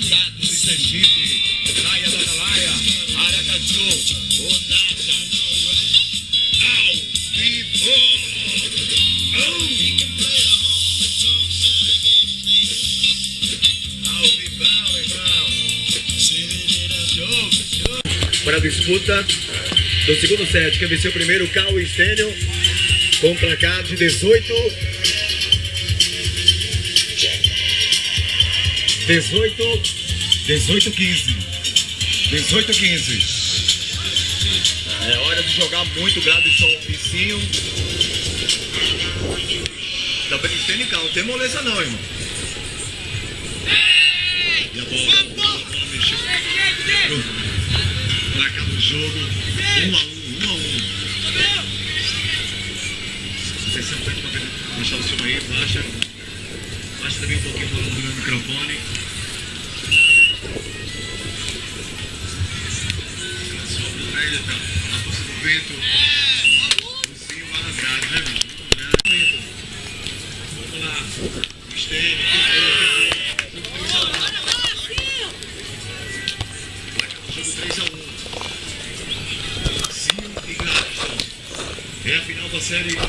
Status e Sergipe, Praia da Atalaia, Aracaju, Onata, ao vivo. Ao vivão, irmão. Show. Para a disputa do segundo set, quem venceu primeiro, Cal e Stênio, com placar de 18-15. É hora de jogar muito, Gladson e Cinho. Tá bem que tem Cal, não tem moleza não, irmão. E a bola mexeu. Placar do jogo, 1 a 1. Você sempre pede pra baixar o som aí, baixa também um pouquinho do meu microfone. A força do vento, o Cinho lá nas grades, né, bicho? Vamos lá, o Stênio, jogo 3 a 1. Cinho e Gladson. É a final da série A.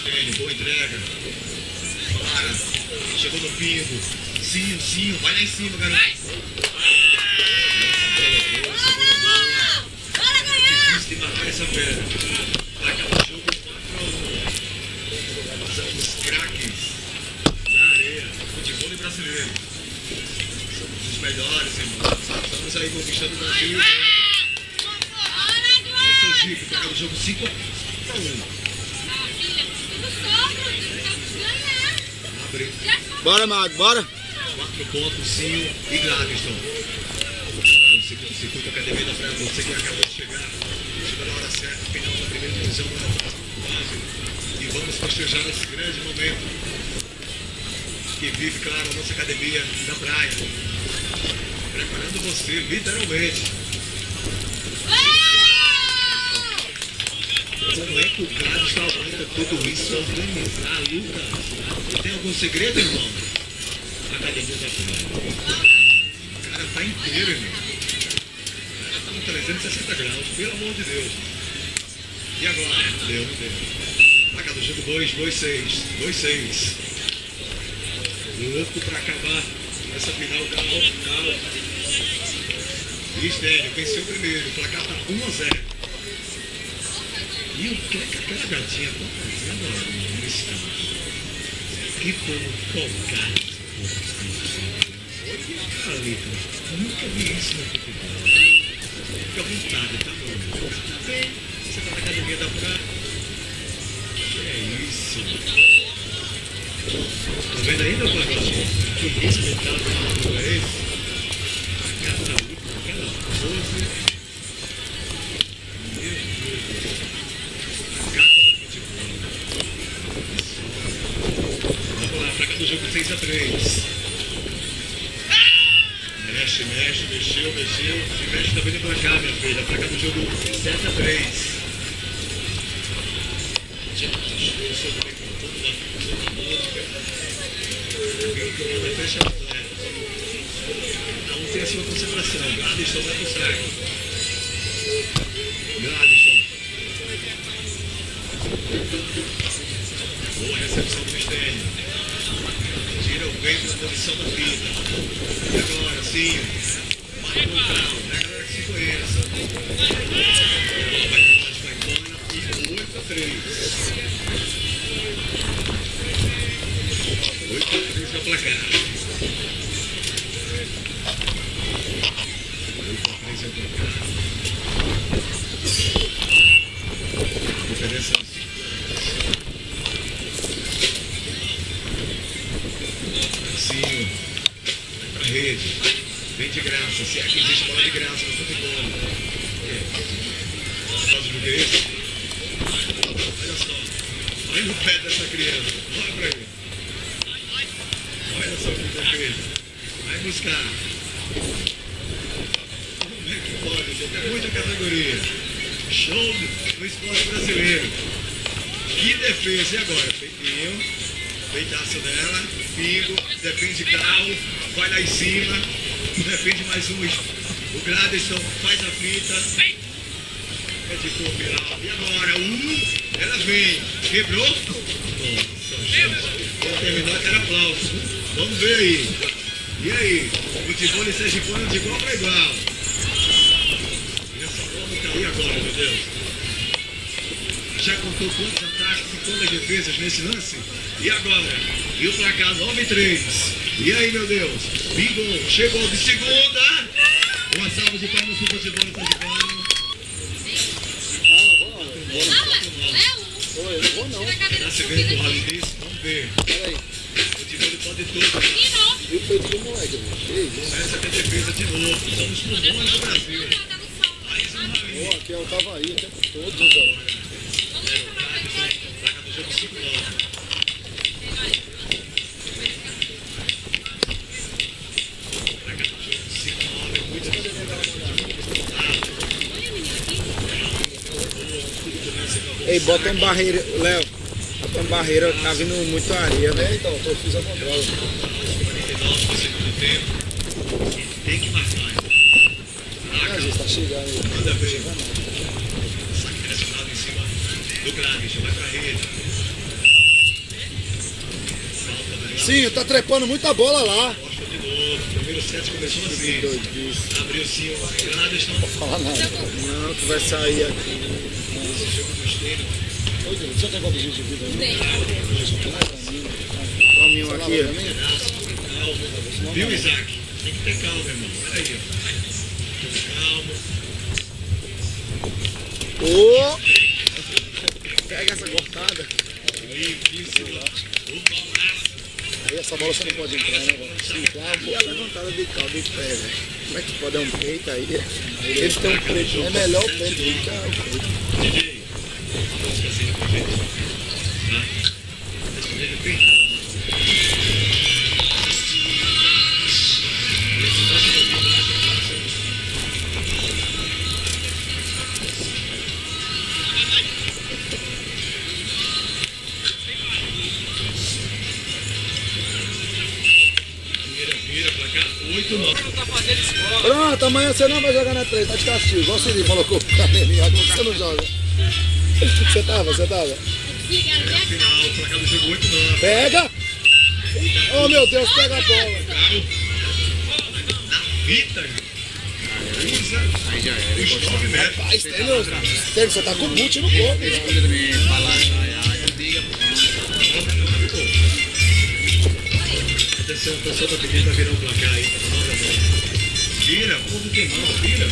Stênio, boa entrega. Para. Chegou no pingo. Cinho, vai lá em cima, garoto. Bora ganhar! Difícil de marcar essa pedra. Vai acabar o jogo 4 a 1. São os craques da areia. Futebol brasileiro. Somos os melhores, irmão. Estamos aí conquistando o Brasil. Esse é o Chico, para o jogo 5 a 1. Abre. Bora, Mago, bora! 4 pontos, Cinho e Gladson. O circuito Academia da Praia, você que acabou de chegar. Chegou na hora certa, final da primeira divisão da base. E vamos festejar esse grande momento que vive, claro, a nossa Academia da Praia. Preparando você, literalmente. Como é que o Gladson aguenta tudo isso, organizar a luta? Tem algum segredo, irmão? Academia da Praia. O cara tá inteiro, irmão. O cara tá no 360 graus, pelo amor de Deus. E agora? Deu. Placar do jogo 2-6. Louco pra acabar essa final. Cal. E Stênio venceu primeiro. O placar tá 1 a 0. E o que aquela gatinha tá fazendo nesse campo? Que povo folgado. Olha ali, cara. Nunca vi isso no futebol. Fica à vontade, tá bom? Tá bem? Você tá na Academia da Praia? Que é isso? Tá vendo ainda, Pagodinho? Que espetáculo é esse? Cada luta, cada pose. Meu Deus. A gata do futebol. Vamos lá, placar do jogo 6 a 3. Mexe, mexeu. E mexe também no placar, minha filha. Placar do jogo 7 a 3. Eu sou do microfone da música. Alguém que manda fecha a mulher. Não tem a sua concentração. Gladson vai pro saco. Gladson. Boa recepção do Stênio. Tira o vento da posição da fita. E agora, sim. Marca o Cal. É a galera que se conheça. Vai embora. E 8 a 3. 8 a 3 no placar. 8 a 3 no placar. Diferença de 5 Cinho. Vai pra rede. Vem de graça. Se é que existe bola de graça no futebol. Faz o jogo é esse? Olha só. Olha no pé dessa criança. Olha pra ele. Olha só que defesa. Vai buscar. Como é que pode? Você tem muita categoria. Show do esporte brasileiro. Que defesa. E agora? Feitinho. Feitaço dela. pingo, defende carro, vai lá em cima, defende mais um. O Gladson faz a fita. Editor viral. E agora? Ela vem. Quebrou? Nossa, terminou aquele aplauso. Vamos ver aí. E aí? Futebol e Sergipano de igual para igual. E essa bola tá aí agora, meu Deus. Já contou quantos ataques e quantas defesas nesse lance? E agora? E o placar 9-3. E aí, meu Deus? Bingo, chegou de segunda. Uma salva de palmas pro futebol e Sergipano. Eu não vou não. Tá se vendo empurrado disso? Vamos ver. Peraí. O time pode tudo. E o peito do moleque, mano. Essa que é a defesa de novo. Somos pulmões do Brasil. Mais um rally. Pô, aqui é o Tavaí o tempo todo, velho. Placa do jogo 5-9. Placa do jogo 5-9. Muito Ei, bota uma barreira, Léo. Bota uma barreira, tá vindo muito areia, né? É, então, eu fiz a controla. 49 no segundo tempo. Tem que marcar. Ah, gente, tá chegando aí. Manda ver. Saque direcionado em cima do Gladys. Vai pra rede. Falta daí. Sim, tá trepando muita bola lá. Costa de novo. Primeiro set começou assim. Abriu sim o Gladys. Não vou falar nada. Não, tu vai sair aqui. Esse jogo dos treinos. Oi, Deus, você tem quantos dias de vida aí? Tome um Você lava aqui, pra mim? Calma. Viu, Isaac? Tem que ter calma, irmão. Peraí, ó. ó. Ô! Pega essa cortada. Limpíssimo. O golaço. Aí essa bola você não pode entrar, né, velho? Sim, claro. E a levantada de caldo de pé, velho. Como é que pode dar um peito aí? Eles têm um peito. É melhor o peito do que o peito. DJ. Vamos fazer com jeito. Tá? Responder de peito. Vira pra cá, 8-9. Pronto, amanhã você não vai jogar na 3, tá de castigo. Igual o Ciri falou com o canelinho, agora você não joga. Você tava? Final, placar do jogo 8-9. Pega! Oh meu Deus, pega a bola. Caro. Na fita. Cruza. Aí já era. Os 9 metros. Rapaz, Tênis, você tá com boot no corpo. Quando me falar, eu diga. Atenção, o pessoal tá pedindo pra virar o placar aí. Vira, povo queimando, vira.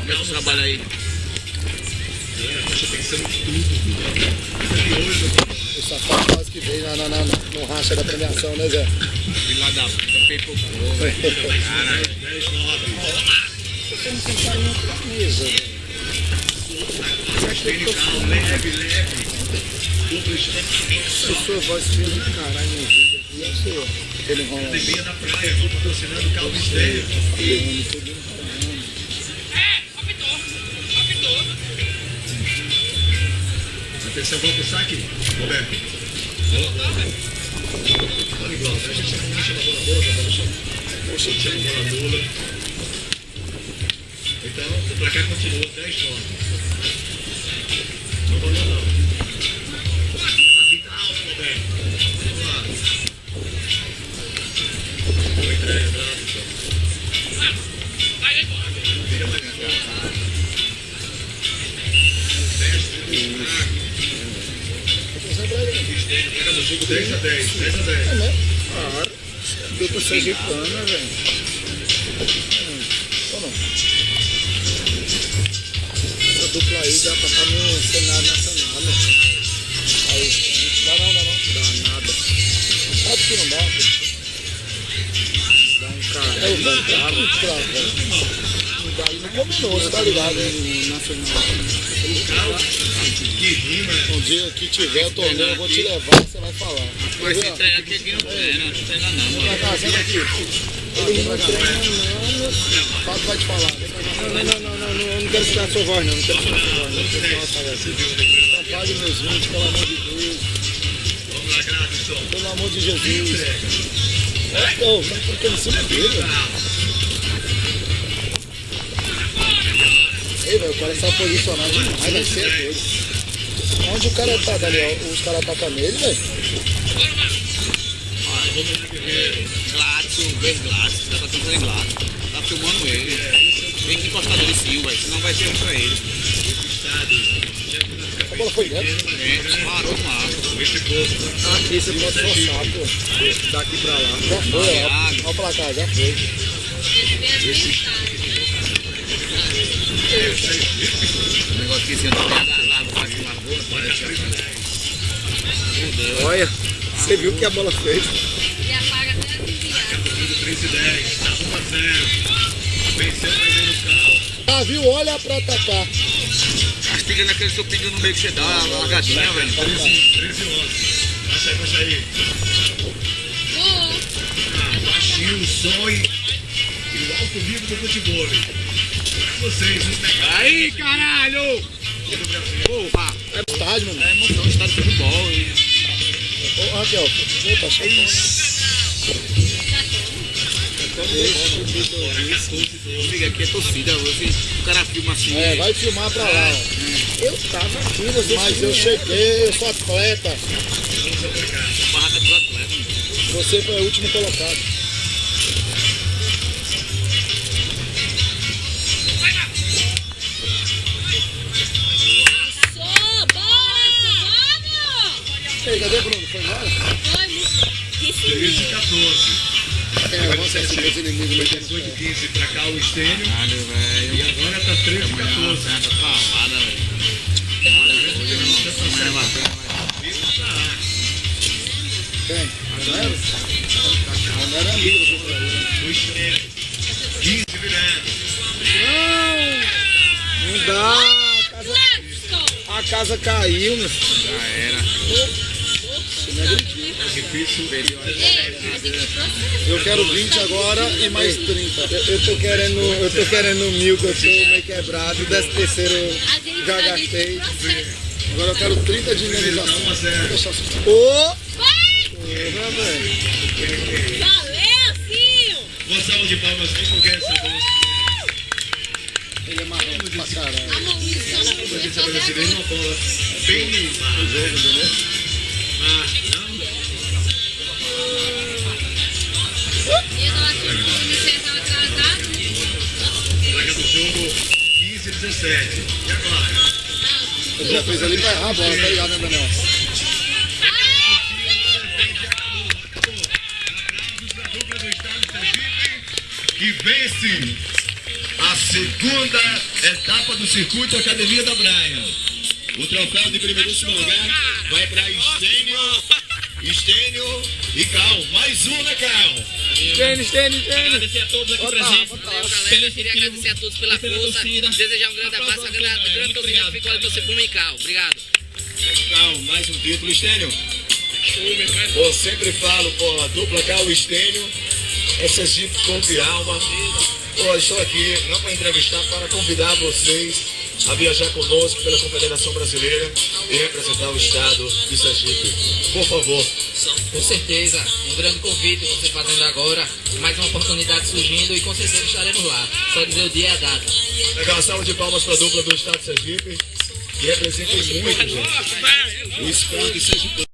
Começa o trabalho aí. Presta atenção em tudo. E hoje, O safado quase que veio no racha da premiação, né, Zé? Filho lá da Pepo. Caralho. 10-9. Treino calmo, leve. Duplo extremamente. Sua voz fica do caralho no vídeo. E eu sei, ó. Ele enrola. Academia da Praia, vou patrocinando o Calvo Estéreo. Atenção, vamos pro saque. Roberto. Olha igual, a gente chama a bola boa, a bola chama. Poxa, chama a bola boa. Então, o placar continua 10-9. Não vou não. Aqui tá alto, Roberto. Vamos lá. Boa entrega, bravo, então. Vira mais forte. Pega no jogo 10-10. 10-10. É mesmo? Claro. Dupla sergipana, velho. Ou não? Essa dupla aí dá pra estar no cenário nacional, né? Aí. Não. Dá nada. Sabe que não dá? Dá um cara. É o bom, tá? Muito bravo, velho. Daí não combinou, você tá ligado, né? Nacional. Que rima, Um dia que tiver o torneio, eu vou te levar, você vai falar. Mas se treina aqui não treina, não treina não, Vem pra cá, senta aqui. Ele não treina não. O Pato vai te falar. Vem pra cá. Não, eu não quero escutar sua voz não, não quero escutar sua voz não. Então pague meus 20, pelo amor de Deus. pelo amor de Jesus. Ô, tá ficando em cima dele, velho. Ei, velho, o cara sabe posicionar demais, vai ser doido. Onde o cara tá, Daniel? Os caras atacam nele, velho? Gladson, vem Gladson, tá tentando em Gladson. Tá filmando ele. Tem que encostar nele sim, ué, senão vai ser pra ele. A bola foi dentro. Parou com a Aqui você pode forçar, pô. Daqui pra lá. Já foi, ó. Olha o placar, já foi. O negócio que esse ano largou, parece que Olha, você viu o que a bola fez? E apaga até a desviar. 3-10, tá 1-0. Venceu o primeiro carro. Ah, viu? Olha pra atacar. Castiga naquele seu pedido no meio que você dá, uma largadinha, velho. 13-11. Vai sair. Baixinho o som e o alto vivo do futebol. Pra vocês, os melhores Aí, caralho! do Brasil. Porra! É estádio, mano. É emoção, está de futebol. Ô, Raquel, opa, Amiga, aqui é torcida, o cara filma assim. É, vai filmar pra lá, ó. Eu tava aqui, você Mas eu cheguei, eu sou atleta. Barraca do atleta. Você foi o último colocado. Passou, bola, vamos! Ei, cadê o Bruno? Foi embora? Foi muito 13-14. É, nossa, esse meus inimigos me 18-15 pra cá o Estênio. Caralho, velho. E agora tá 13-14. Tá travada, velho. Amanhã vai ser. Quem? Não era amigo do Brasil. O Estênio. 15 virando. Não dá. Gladstone! A casa caiu, meu filho. Já era. Difícil. Ei, a gente trouxe Eu quero 20 agora e mais 30. Eu tô querendo 1000 que eu tô meio quebrado. O 13º já a gente gastei. trouxe. Agora eu quero 30 de indenização. 1-0. Deixa assim. Ô! Valeu, Zinho! Uma salva de palmas bem porque essa bola. Ele é marrom pra caralho. A munição na A gente frente só estabelece bem deu uma bola bem neymar. E eu tava achando que o Michel tava atrasado. Placa do jogo 15-17. E agora? Ele já fez ali pra errar a bola, tá ligado, né, Daniel? A dupla do estado Sergipe que vence a segunda etapa do circuito Academia da Praia. O troféu de primeiríssimo lugar vai para Estênio e Cal. Mais um, né, Cal? Tênis. Agradecer a todos aqui presentes. Valeu, galera. Queria agradecer a todos pela força. Desejar um grande abraço. A grande torcida que ficou ali torcer pro Mical. Obrigado. Cal, mais um título, Estênio. Eu sempre falo, pô, a dupla Cal e Estênio é Sergipe corpo e alma. Pô, estou aqui não para entrevistar, para convidar vocês a viajar conosco pela Confederação Brasileira e representar o estado de Sergipe. Por favor. Com certeza, um grande convite você fazendo agora, mais uma oportunidade surgindo e com certeza estaremos lá. Só dizer o dia e a data. Legal, salva de palmas para a dupla do estado de Sergipe, que representa muito, gente, o esporte sergipano.